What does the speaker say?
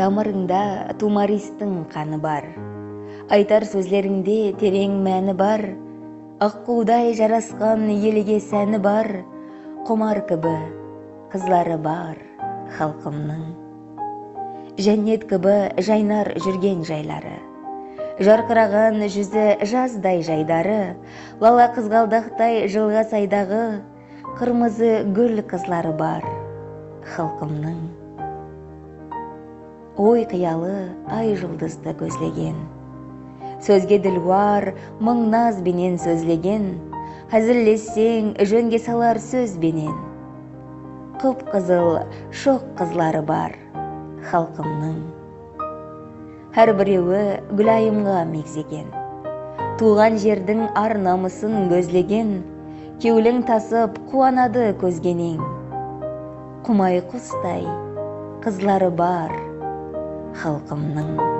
Тамырыңда тумаристың қаны бар, айтар сөзлеріңде терең мәні бар, аққудай жарасқан елге сәні бар, құмар кібі қызлары бар халқымның. Жәннет кібі жайнар жүрген жайлары, жарқыраған жүзі жаздай жайдары, лала қызғалдақтай жылға сайдағы, қырмызы гүл қызлары бар халқымның. Ой қиялы ай жұлдызды көзлеген, сөзге ділуар мың наз бенен сөзлеген, әзіллессең жөнге салар сөз бенен, құп қызыл шоқ қызлары бар халқымның. Әр біреуі гүлайымға мегзеген, туған жердің ар намысын көзлеген, кеулің тасып қуанады көзгенең, құмай құстай қызлары бар халқымның.